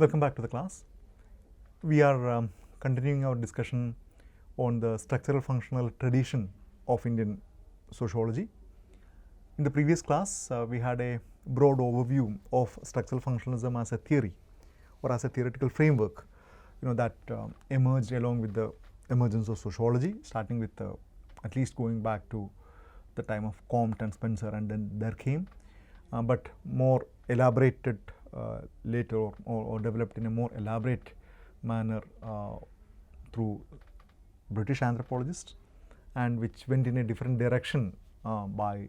Welcome back to the class. We are continuing our discussion on the structural functional tradition of Indian sociology. In the previous class, we had a broad overview of structural functionalism as a theory or as a theoretical framework, that emerged along with the emergence of sociology, starting with at least going back to the time of Comte and Spencer, and then Durkheim, but more elaborated later or developed in a more elaborate manner through British anthropologists, and which went in a different direction by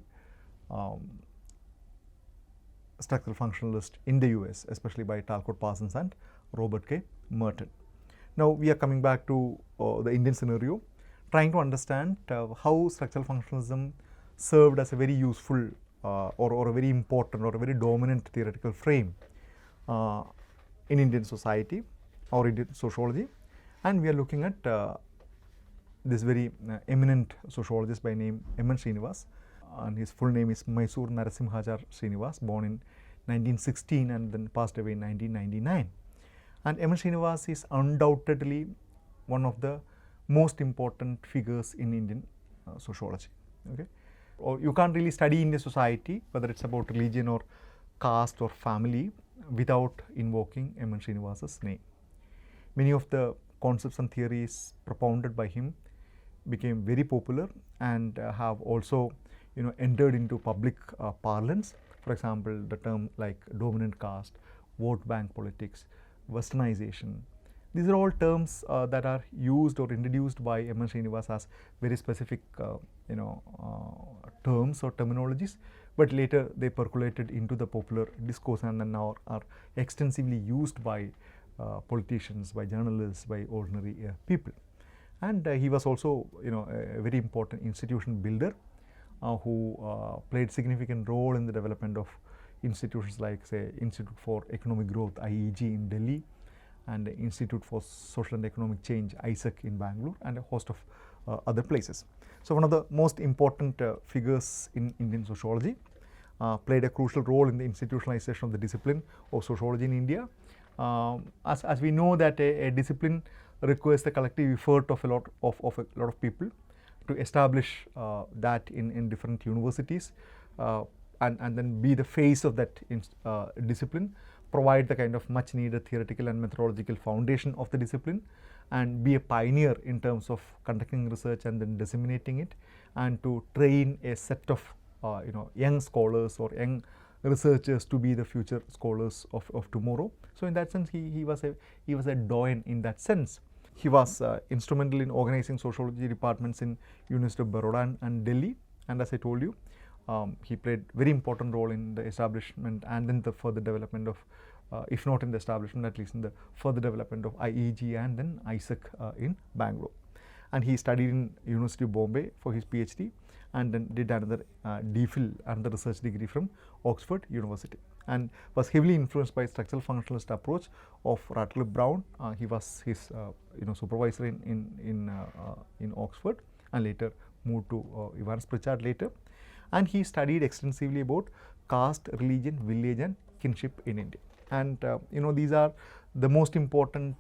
structural functionalists in the US, especially by Talcott Parsons and Robert K. Merton. Now we are coming back to the Indian scenario, trying to understand how structural functionalism served as a very useful or a very important or a very dominant theoretical frame in Indian society or Indian sociology. And we are looking at this very eminent sociologist by name M.N. Srinivas, and his full name is Mysore Narasimhajar Srinivas, born in 1916 and then passed away in 1999. And M.N. Srinivas is undoubtedly one of the most important figures in Indian sociology. Okay? Or you can't really study Indian society, whether it's about religion or caste or family, without invoking M.N. Srinivas's name. Many of the concepts and theories propounded by him became very popular and have also entered into public parlance. For example, the term like dominant caste, vote bank politics, westernization. These are all terms that are used or introduced by M.N. Srinivas as very specific terms or terminologies, but later they percolated into the popular discourse and now are extensively used by politicians, by journalists, by ordinary people. And he was also a very important institution builder who played significant role in the development of institutions like, say, Institute for Economic Growth (IEG) in Delhi, and the Institute for Social and Economic Change (ISEC) in Bangalore, and a host of other places. So one of the most important figures in Indian sociology, played a crucial role in the institutionalization of the discipline of sociology in India. As we know that a discipline requires the collective effort of a lot of people to establish that in different universities, and then be the face of that discipline, provide the kind of much needed theoretical and methodological foundation of the discipline, and be a pioneer in terms of conducting research and then disseminating it, and to train a set of young scholars or young researchers to be the future scholars of tomorrow. So in that sense, he was a doyen in that sense. He was instrumental in organizing sociology departments in University of Baroda and Delhi, and as I told you, he played very important role in the establishment and then the further development of, if not in the establishment, at least in the further development of IEG and then ISEC in Bangalore. And he studied in University of Bombay for his PhD, and then did another DPhil, another research degree from Oxford University, and was heavily influenced by structural functionalist approach of Radcliffe Brown. He was his supervisor in Oxford, and later moved to Evans Pritchard later. And he studied extensively about caste, religion, village, and kinship in India. And these are the most important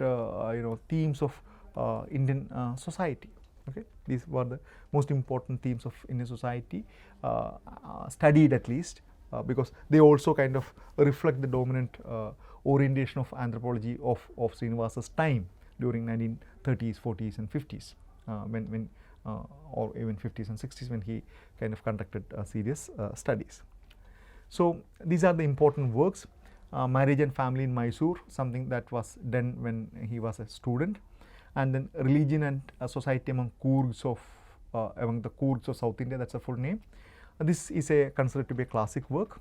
themes of Indian society. Okay, these were the most important themes of Indian society, studied at least, because they also kind of reflect the dominant orientation of anthropology of Srinivas's time during 1930s, 40s, and 50s, when or even 50s and 60s, when he kind of conducted serious studies. So these are the important works. Marriage and Family in Mysore, something that was done when he was a student, and then Religion and Society among the Kurds of South India. That's a full name. This is considered to be a classic work,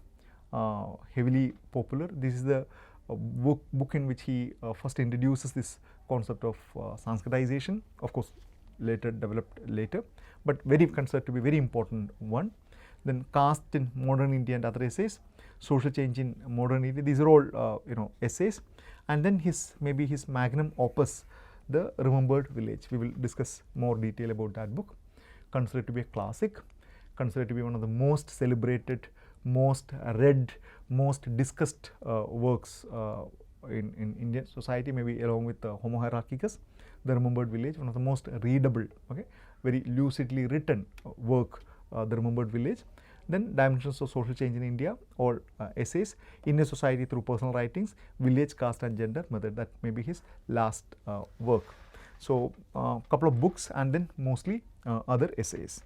heavily popular. This is the book in which he first introduces this concept of Sanskritization, of course later developed later, but very considered to be very important one. Then Caste in Modern India and Other Essays, Social Change in Modern India. These are all essays. And then maybe his magnum opus, The Remembered Village. We will discuss more detail about that book. Considered to be a classic, considered to be one of the most celebrated, most read, most discussed works in Indian society, maybe along with Homo hierarchicus, The Remembered Village, one of the most readable, okay, very lucidly written work, The Remembered Village. Then Dimensions of Social Change in India, or essays, Indian Society Through Personal Writings, Village, Caste and Gender Method. That may be his last work. So, couple of books and then mostly other essays.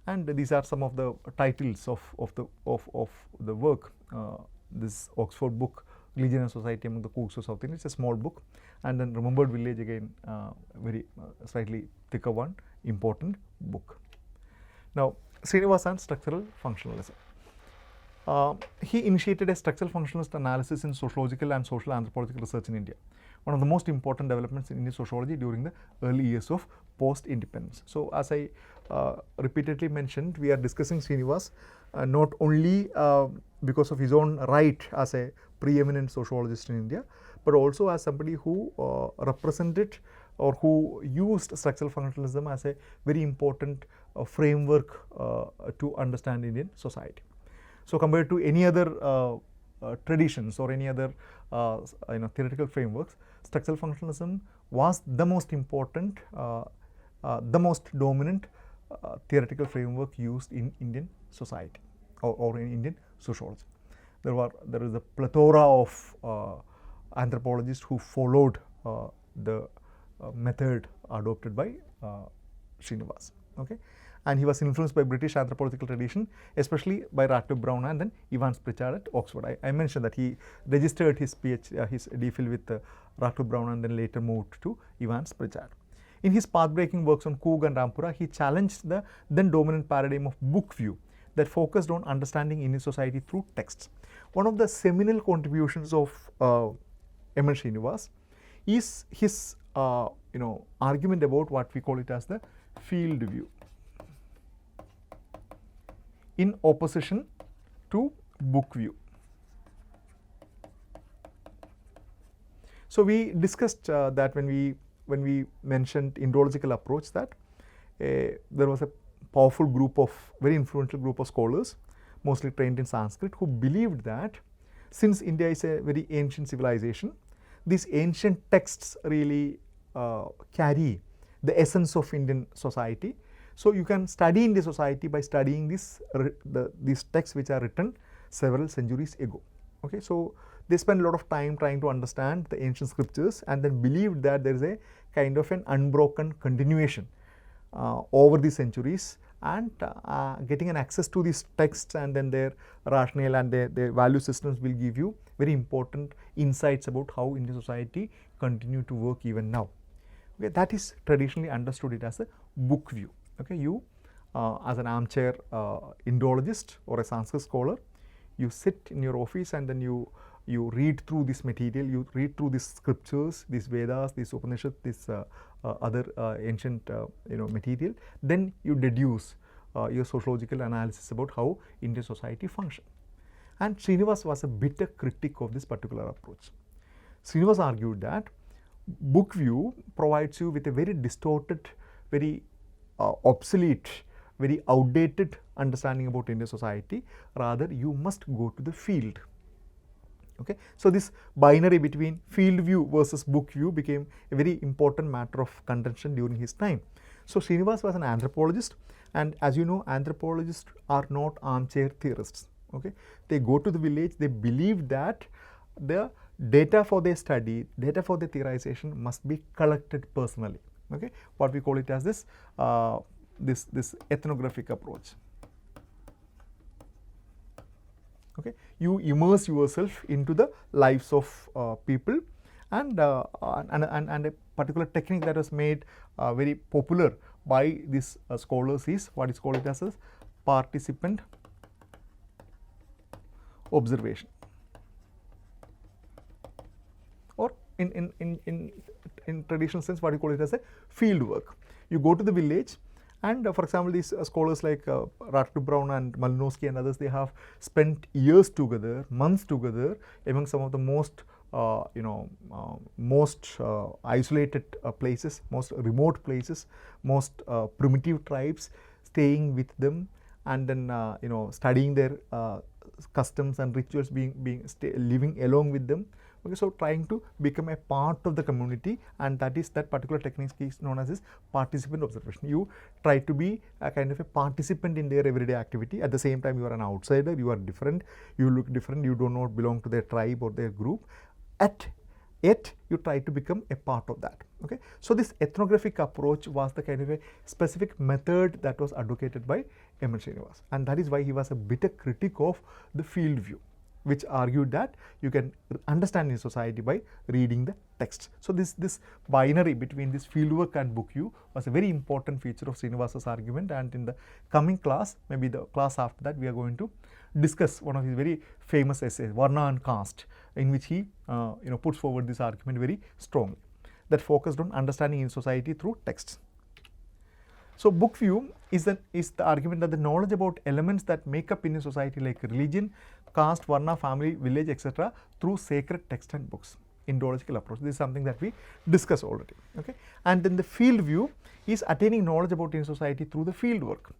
And these are some of the titles of the work. This Oxford book, Religion and Society Among the Cooks of South India, it's a small book. And then Remembered Village, again very slightly thicker one, important book. Now, Srinivas and structural functionalism. He initiated a structural functionalist analysis in sociological and social anthropological research in India, one of the most important developments in Indian sociology during the early years of post-independence. So, as I repeatedly mentioned, we are discussing Srinivas not only because of his own right as a preeminent sociologist in India, but also as somebody who represented or who used structural functionalism as a very important framework to understand Indian society. So, compared to any other traditions or any other theoretical frameworks, structural functionalism was the most important, the most dominant theoretical framework used in Indian society or in Indian sociology. There is a plethora of anthropologists who followed the method adopted by Srinivas. Okay. And he was influenced by British anthropological tradition, especially by Ratcliffe Brown and then Evans Pritchard at Oxford. I mentioned that he registered his PhD, his DPhil with Ratcliffe Brown and then later moved to Evans Pritchard. In his path-breaking works on Coog and Rampura, he challenged the then dominant paradigm of book view that focused on understanding Indian society through texts. One of the seminal contributions of M.N. Srinivas is his argument about what we call it as the field view, in opposition to book view. So, we discussed that when we mentioned Indological approach, that there was a powerful group of, very influential group of scholars, mostly trained in Sanskrit, who believed that since India is a very ancient civilization, these ancient texts really carry the essence of Indian society. So, you can study Indian society by studying these texts which are written several centuries ago. Okay. So, they spend a lot of time trying to understand the ancient scriptures and then believed that there is a kind of an unbroken continuation over the centuries, and getting an access to these texts and then their rationale and their value systems will give you very important insights about how Indian society continue to work even now. Okay. That is traditionally understood it as a book view. Okay. You as an armchair Indologist or a Sanskrit scholar, you sit in your office and then you read through this material, you read through these scriptures, these Vedas, these Upanishads, this other ancient material, then you deduce your sociological analysis about how Indian society functions. And Srinivas was a bitter critic of this particular approach. Srinivas argued that book view provides you with a very distorted, very obsolete, very outdated understanding about Indian society. Rather, you must go to the field. Okay. So, this binary between field view versus book view became a very important matter of contention during his time. So, Srinivas was an anthropologist, and as you know, anthropologists are not armchair theorists. Okay. They go to the village, they believe that the data for their study, data for their theorization must be collected personally. Okay. What we call it as this this ethnographic approach. Okay. You immerse yourself into the lives of people, and a particular technique that was made very popular by these scholars is what is called it as a participant observation, or in traditional sense what you call it as a field work. You go to the village, and for example, these scholars like Ratcliffe Brown and Malinowski and others, they have spent years together, months together among some of the most isolated places, most remote places, most primitive tribes, staying with them, and then studying their customs and rituals, living along with them Okay, so trying to become a part of the community, and that particular technique is known as participant observation. You try to be a kind of a participant in their everyday activity. At the same time, you are an outsider, you are different, you look different, you do not belong to their tribe or their group. Yet you try to become a part of that. Okay, so this ethnographic approach was the kind of a specific method that was advocated by M. N. Srinivas, and that is why he was a bitter critic of the field view, which argued that you can understand in society by reading the text. So this binary between this fieldwork and book view was a very important feature of Srinivas's argument, and in the coming class, maybe the class after that, we are going to discuss one of his very famous essays, Varna and Caste, in which he puts forward this argument very strongly, that focused on understanding in society through texts. So book view is the argument that the knowledge about elements that make up Indian society like religion, caste, varna, family, village, etc. through sacred text and books. Ideological approach. This is something that we discussed already. Okay, and then the field view is attaining knowledge about Indian society through the field work.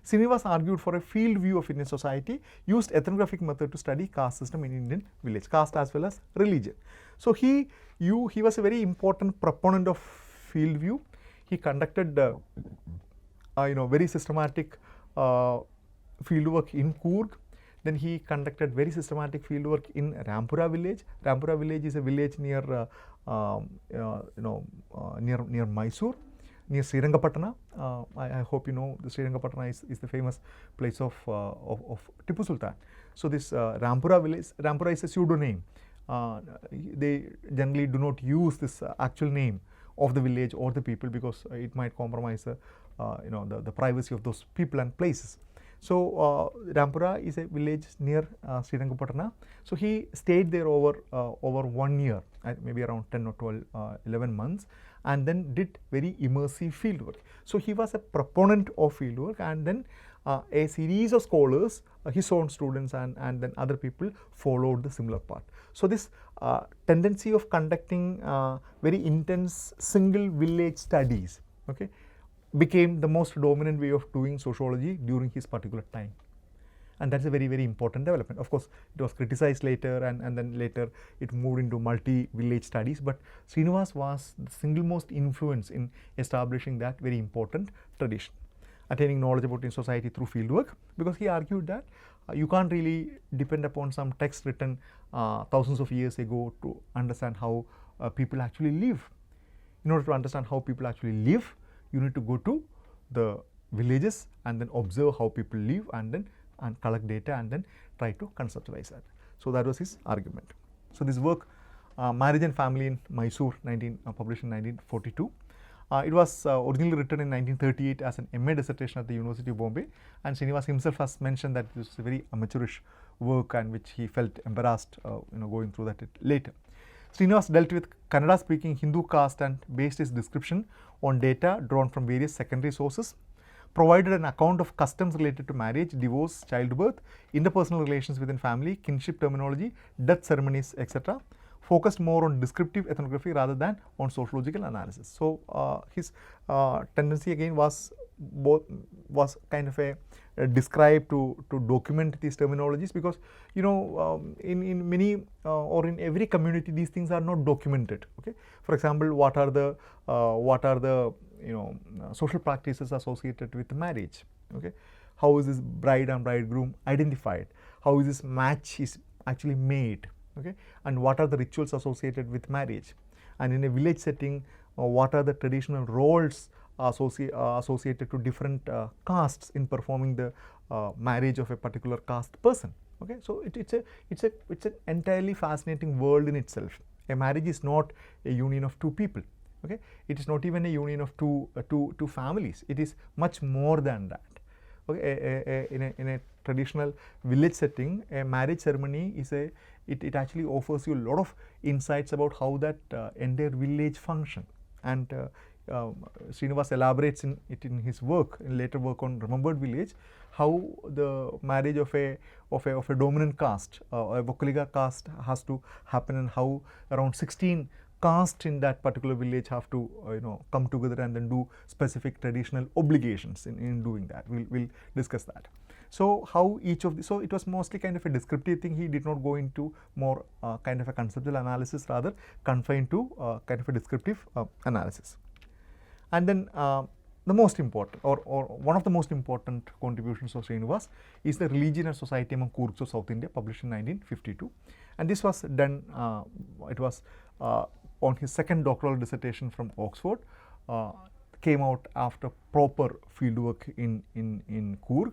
Srinivas argued for a field view of Indian society, used ethnographic method to study caste system in Indian village, caste as well as religion. So he was a very important proponent of field view. He conducted very systematic field work in Coorg. Then he conducted very systematic field work in Rampura village. Rampura village is a village near near Mysore, near Srirangapatna. I hope you know the Srirangapatna is the famous place of Tipu Sultan. So this Rampura village, Rampura is a pseudonym. They generally do not use this actual name of the village or the people, because it might compromise the privacy of those people and places. So Rampura is a village near Srirangapatna. So he stayed there over 1 year, maybe around 10 or 12, 11 months, and then did very immersive fieldwork. So he was a proponent of fieldwork, and then a series of scholars, his own students and then other people, followed the similar path. So this tendency of conducting very intense single village studies, okay, became the most dominant way of doing sociology during his particular time, and that's a very, very important development. Of course, it was criticized later, and then later it moved into multi-village studies, but Srinivas was the single most influence in establishing that very important tradition, attaining knowledge about in society through fieldwork, because he argued that you can't really depend upon some text written thousands of years ago to understand how people actually live. In order to understand how people actually live, you need to go to the villages and then observe how people live, and then collect data and then try to conceptualize that. So that was his argument. So this work, Marriage and Family in Mysore, published in 1942. It was originally written in 1938 as an MA dissertation at the University of Bombay, and Srinivas himself has mentioned that this was a very amateurish work, and which he felt embarrassed going through that later. Srinivas dealt with Kannada speaking Hindu caste and based his description on data drawn from various secondary sources, provided an account of customs related to marriage, divorce, childbirth, interpersonal relations within family, kinship terminology, death ceremonies, etc. Focused more on descriptive ethnography rather than on sociological analysis. So his tendency again was kind of a describe to document these terminologies, because in many or in every community these things are not documented. Okay, for example, what are the social practices associated with marriage? Okay, how is this bride and bridegroom identified? How is this match is actually made? Okay, and what are the rituals associated with marriage? And in a village setting, what are the traditional roles associated to different castes in performing the marriage of a particular caste person? Okay, so it's an entirely fascinating world in itself. A marriage is not a union of two people. Okay, it is not even a union of two families. It is much more than that. Okay, in a traditional village setting, a marriage ceremony is it actually offers you a lot of insights about how that entire village function, and Srinivas elaborates in his work, in later work on Remembered Village, how the marriage of a dominant caste, a Vokkaliga caste, has to happen, and how around 16 castes in that particular village have to come together and then do specific traditional obligations in doing that. We'll discuss that. So how each of the, so it was mostly kind of a descriptive thing. He did not go into more kind of a conceptual analysis, rather confined to kind of a descriptive analysis. And then the most important, or one of the most important contributions of Srinivas is the Religion and Society among Kurds of South India, published in 1952. And this was done, it was on his second doctoral dissertation from Oxford, came out after proper fieldwork in Coorg,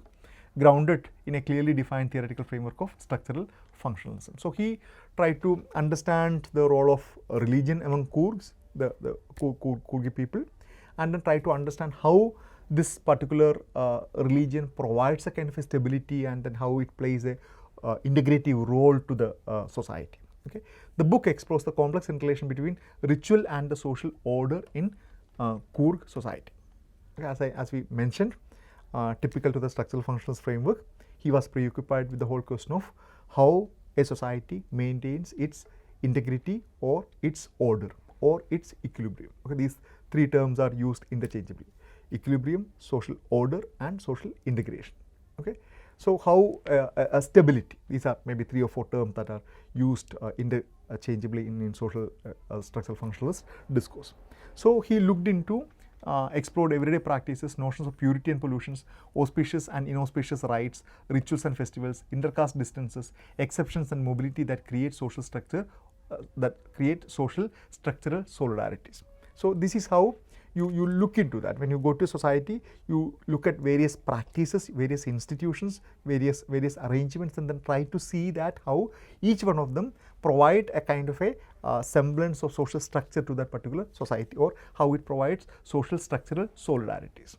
grounded in a clearly defined theoretical framework of structural functionalism. So he tried to understand the role of religion among Kurds, the Kurgi people, and then try to understand how this particular religion provides a kind of a stability, and then how it plays a integrative role to the society. Okay. The book explores the complex interrelation between ritual and the social order in Coorg society. Okay. As we mentioned, typical to the structural functionalist framework, he was preoccupied with the whole question of how a society maintains its integrity or its order or its equilibrium. Okay. These three terms are used interchangeably: equilibrium, social order, and social integration. Okay. So how a stability, these are maybe 3 or 4 terms that are used interchangeably in social structural functionalist discourse. So he looked into, explored everyday practices, notions of purity and pollutions, auspicious and inauspicious rites, rituals and festivals, intercaste distances, exceptions and mobility that create social structure, that create social structural solidarities. So this is how you look into that. When you go to society, you look at various practices, various institutions, various arrangements, and then try to see that how each one of them provide a kind of a semblance of social structure to that particular society, or how it provides social structural solidarities.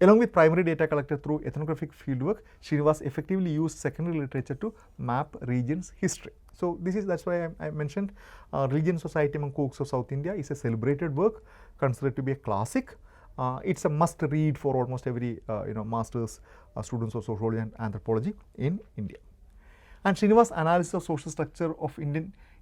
Along with primary data collected through ethnographic fieldwork, Srinivas effectively used secondary literature to map regions' history. So that's why I mentioned Religion Society among Kurds of South India is a celebrated work, considered to be a classic. It's a must read for almost every master's students of sociology and anthropology in India. And Srinivas' analysis of social structure of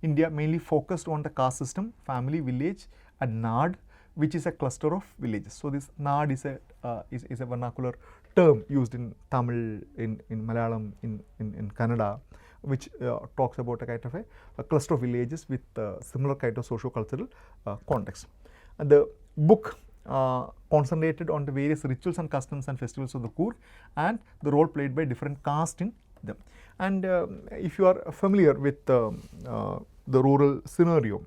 India mainly focused on the caste system, family, village, and Nad, which is a cluster of villages. So this Nad is a vernacular term used in Tamil, in Malayalam, in Kannada, which talks about a kind of a cluster of villages with similar kind of socio-cultural context. And the book concentrated on the various rituals and customs and festivals of the Coorg and the role played by different castes in them. And if you are familiar with the rural scenario,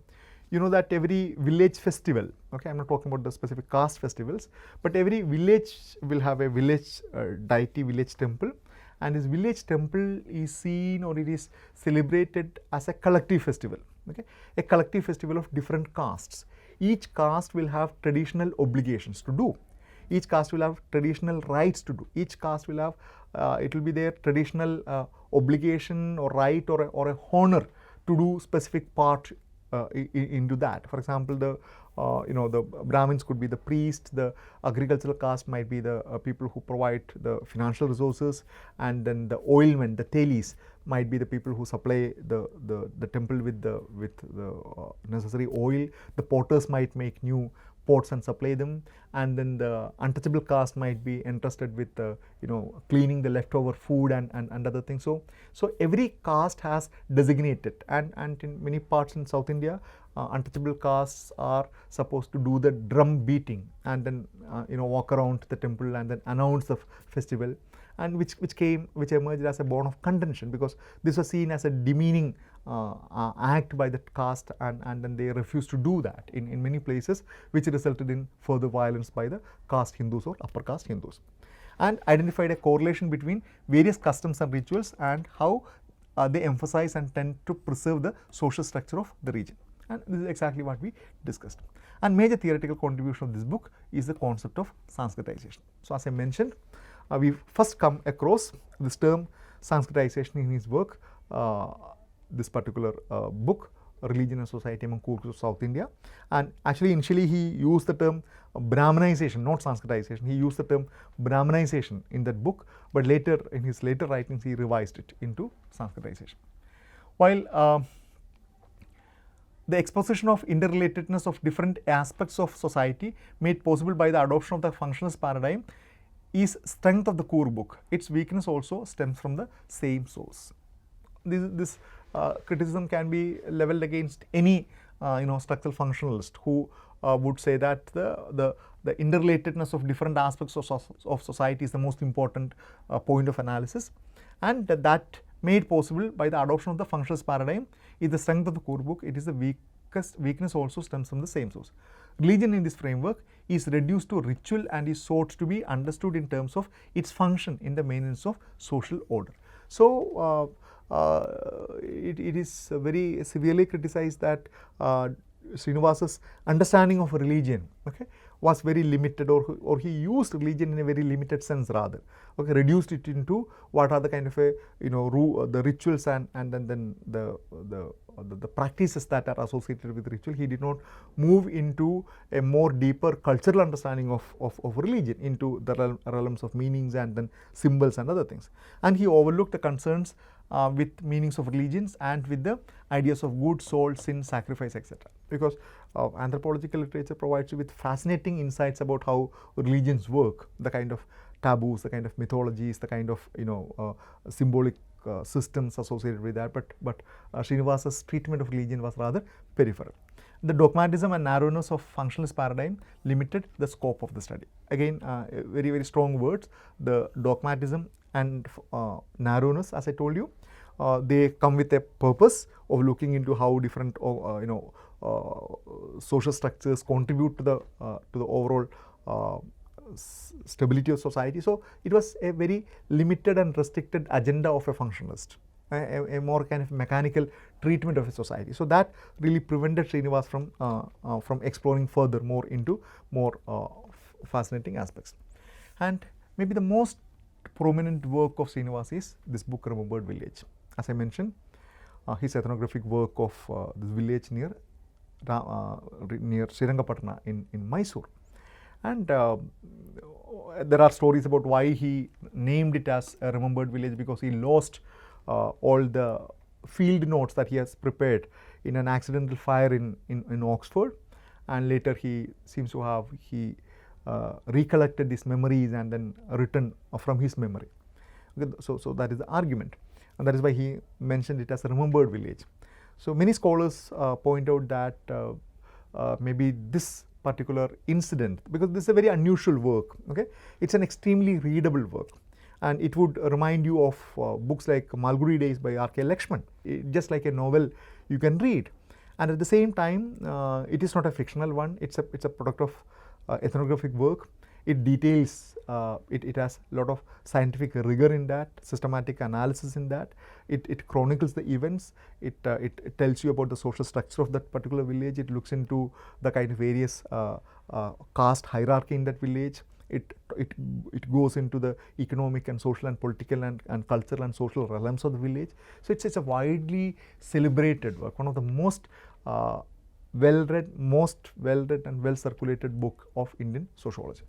you know that every village festival, okay, I am not talking about the specific caste festivals, but every village will have a village deity, village temple, and this village temple is seen, or it is celebrated as a collective festival, okay, a collective festival of different castes. Each caste will have traditional obligations to do. Each caste will have traditional rights to do. Each caste will have, it will be their traditional obligation or right or a honor to do specific part into that. For example, the Brahmins could be the priest, the agricultural caste might be the people who provide the financial resources, and then the oilmen, the telis, might be the people who supply the temple with the necessary oil. The potters might make new pots and supply them, and then the untouchable caste might be entrusted with cleaning the leftover food and other things. So every caste has designated, and in many parts in South India, untouchable castes are supposed to do the drum beating and then walk around the temple and then announce the festival, and which emerged as a bone of contention, because this was seen as a demeaning act by the caste, and then they refused to do that in many places, which resulted in further violence by the caste Hindus or upper caste Hindus, and identified a correlation between various customs and rituals and how they emphasize and tend to preserve the social structure of the region. And this is exactly what we discussed. And major theoretical contribution of this book is the concept of Sanskritization. So as I mentioned, we first come across this term Sanskritization in his work, this particular book, Religion and Society among Kurds of South India. And actually initially he used the term Brahmanization, not Sanskritization. He used the term Brahmanization in that book, but later in his later writings he revised it into Sanskritization. While the exposition of interrelatedness of different aspects of society made possible by the adoption of the functionalist paradigm is strength of the core book. Its weakness also stems from the same source. This criticism can be leveled against any structural functionalist who would say that the interrelatedness of different aspects of society is the most important point of analysis, and that made possible by the adoption of the functionalist paradigm is the strength of the core book. It is the weakness also stems from the same source. Religion in this framework is reduced to ritual and is sought to be understood in terms of its function in the maintenance of social order. So, it is very severely criticized that Srinivas's understanding of religion, okay, was very limited, or he used religion in a very limited sense rather, okay, reduced it into what are the kind of a the rituals and then the practices that are associated with ritual. He did not move into a more deeper cultural understanding of religion, into the realms of meanings and then symbols and other things, and he overlooked the concerns with meanings of religions and with the ideas of good, soul, sin, sacrifice, etc. Because anthropological literature provides you with fascinating insights about how religions work, the kind of taboos, the kind of mythologies, the kind of symbolic systems associated with that. But Srinivas's treatment of religion was rather peripheral. The dogmatism and narrowness of functionalist paradigm limited the scope of the study. Again, very, very strong words. The dogmatism and narrowness, as I told you, they come with a purpose of looking into how different social structures contribute to the overall stability of society. So, it was a very limited and restricted agenda of a functionalist, a more kind of mechanical treatment of a society. So, that really prevented Srinivas from exploring further more into more fascinating aspects. And maybe the most prominent work of Srinivas is this book, Remembered Village. As I mentioned, his ethnographic work of this village near Srirangapatna in Mysore. And there are stories about why he named it as a remembered village, because he lost all the field notes that he has prepared in an accidental fire in Oxford, and later he seems to have recollected his memories and then written from his memory. Okay, so that is the argument, and that is why he mentioned it as a remembered village. So many scholars point out that maybe this particular incident, because this is a very unusual work, okay, it's an extremely readable work, and it would remind you of books like Malgudi Days by R.K. Lakshman, just like a novel you can read, and at the same time it is not a fictional one. It's a product of ethnographic work. It details, it has a lot of scientific rigor in that, systematic analysis in that. It chronicles the events. It tells you about the social structure of that particular village. It looks into the kind of various caste hierarchy in that village. It goes into the economic and social and political and cultural and social realms of the village. So it's a widely celebrated work, one of the most well-read and well-circulated book of Indian sociology.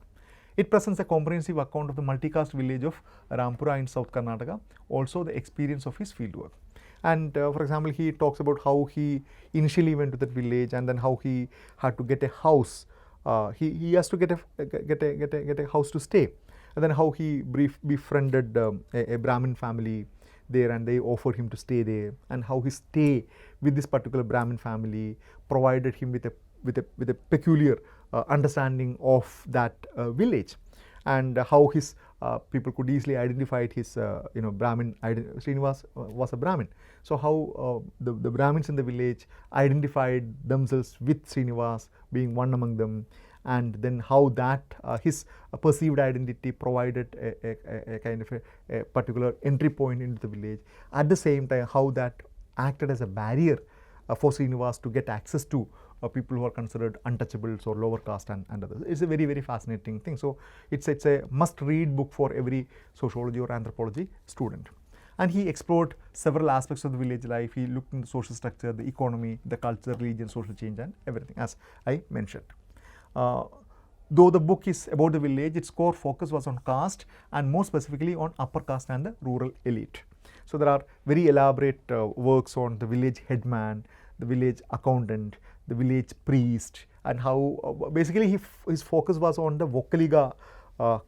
It presents a comprehensive account of the multi-caste village of Rampura in South Karnataka, also the experience of his fieldwork. And for example, he talks about how he initially went to that village, and then how he had to get a house. He has to get a house to stay, and then how he befriended a Brahmin family there, and they offered him to stay there, and how his stay with this particular Brahmin family provided him with a peculiar understanding of that village, and how his people could easily identify his Brahmin Srinivas was a Brahmin. So how the Brahmins in the village identified themselves with Srinivas being one among them, and then how that his perceived identity provided a kind of a particular entry point into the village. At the same time, how that acted as a barrier for Srinivas to get access to people who are considered untouchables or lower caste and others. It's a very, very fascinating thing. So it's a must-read book for every sociology or anthropology student. And he explored several aspects of the village life. He looked into the social structure, the economy, the culture, religion, social change, and everything, as I mentioned. Though the book is about the village, its core focus was on caste, and more specifically on upper caste and the rural elite. So there are very elaborate works on the village headman, the village accountant, the village priest, and how basically his focus was on the Vokkaliga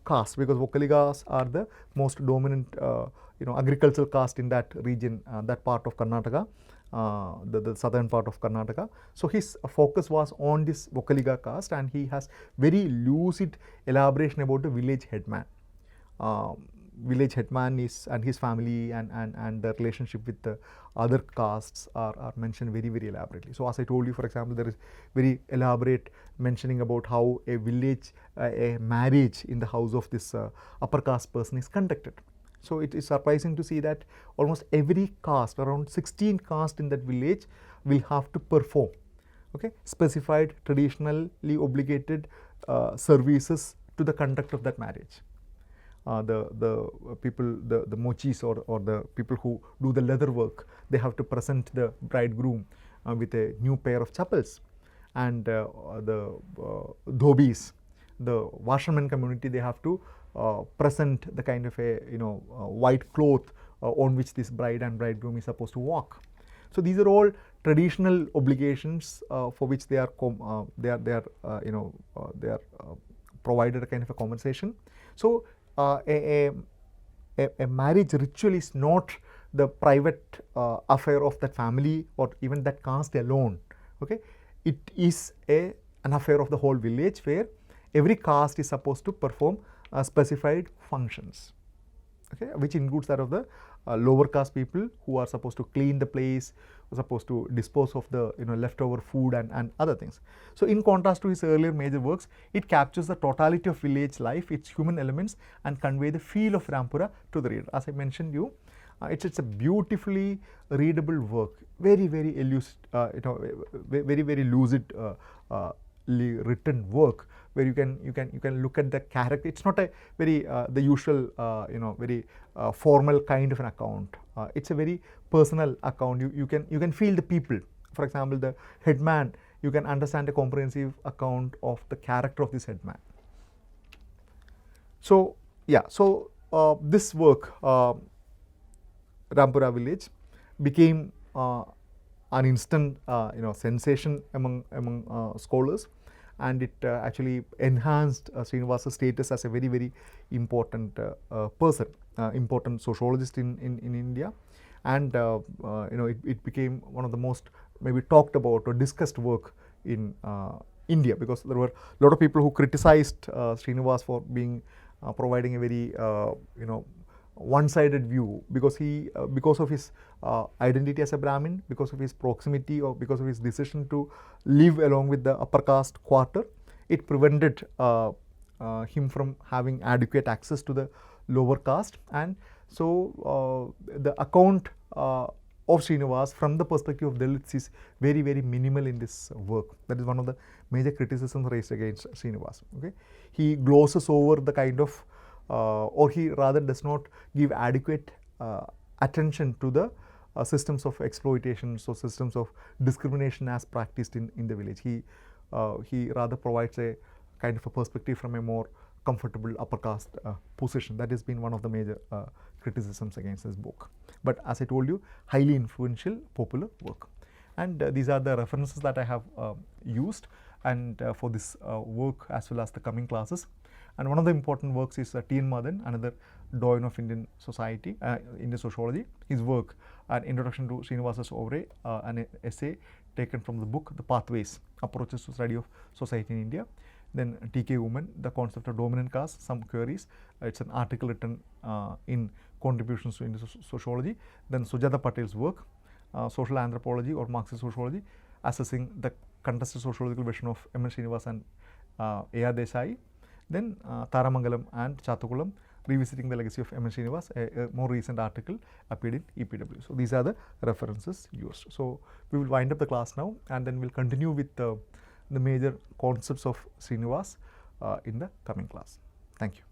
caste, because Vokkaligas are the most dominant agricultural caste in that region, that part of Karnataka, the southern part of Karnataka. So his focus was on this Vokkaliga caste, and he has very lucid elaboration about the village headman. Village headman is and his family and the relationship with the other castes are mentioned very, very elaborately. So as I told you, for example, there is very elaborate mentioning about how a village a marriage in the house of this upper caste person is conducted. So it is surprising to see that almost every caste, around 16 castes in that village, will have to perform specified traditionally obligated services to the conduct of that marriage. The people, the mochis or the people who do the leather work, they have to present the bridegroom with a new pair of chappals, and the dhobis, the washerman community, they have to present the kind of a white cloth on which this bride and bridegroom is supposed to walk. So these are all traditional obligations for which they are provided a kind of a compensation. So a marriage ritual is not the private affair of that family or even that caste alone. It is an affair of the whole village, where every caste is supposed to perform specified functions, which includes that of the lower caste people, who are supposed to clean the place, who are supposed to dispose of the leftover food and other things. So in contrast to his earlier major works, it captures the totality of village life, its human elements, and convey the feel of Rampura to the reader. As I mentioned you, it's a beautifully readable work, very, very elusive, very, very lucid written work, where you can look at the character. It's not a very the usual very formal kind of an account. It's a very personal account. You can feel the people. For example, the headman, you can understand a comprehensive account of the character of this headman. So yeah, so this work, Rampura village, became an instant sensation among scholars, and it actually enhanced Srinivas' status as a very, very important person, important sociologist in India, and it became one of the most maybe talked about or discussed work in India, because there were a lot of people who criticized Srinivas for being providing a very one-sided view, because because of his identity as a Brahmin, because of his proximity, or because of his decision to live along with the upper caste quarter, it prevented him from having adequate access to the lower caste. And so the account of Srinivas from the perspective of Dalits is very, very minimal in this work. That is one of the major criticisms raised against Srinivas. He glosses over the kind of or he rather does not give adequate attention to the systems of exploitation, so systems of discrimination as practiced in the village. He rather provides a kind of a perspective from a more comfortable upper caste position. That has been one of the major criticisms against this book. But as I told you, highly influential, popular work. And these are the references that I have used and for this work as well as the coming classes. And one of the important works is T.N. Madan, another doyen of Indian society, Indian sociology. His work, An Introduction to Srinivas's Oeuvre, an essay taken from the book The Pathways, Approaches to Study of Society in India. Then T.K. Woman, The Concept of Dominant Caste, Some Queries. It's an article written in Contributions to Indian Sociology. Then Sujata Patel's work, Social Anthropology or Marxist Sociology, assessing the contested sociological vision of M. Srinivas and A.R. Desai. Then Taramangalam and Chatukulam, Revisiting the Legacy of M. Srinivas, a more recent article appeared in EPW. So these are the references used. So we will wind up the class now, and then we'll continue with the major concepts of Srinivas in the coming class. Thank you.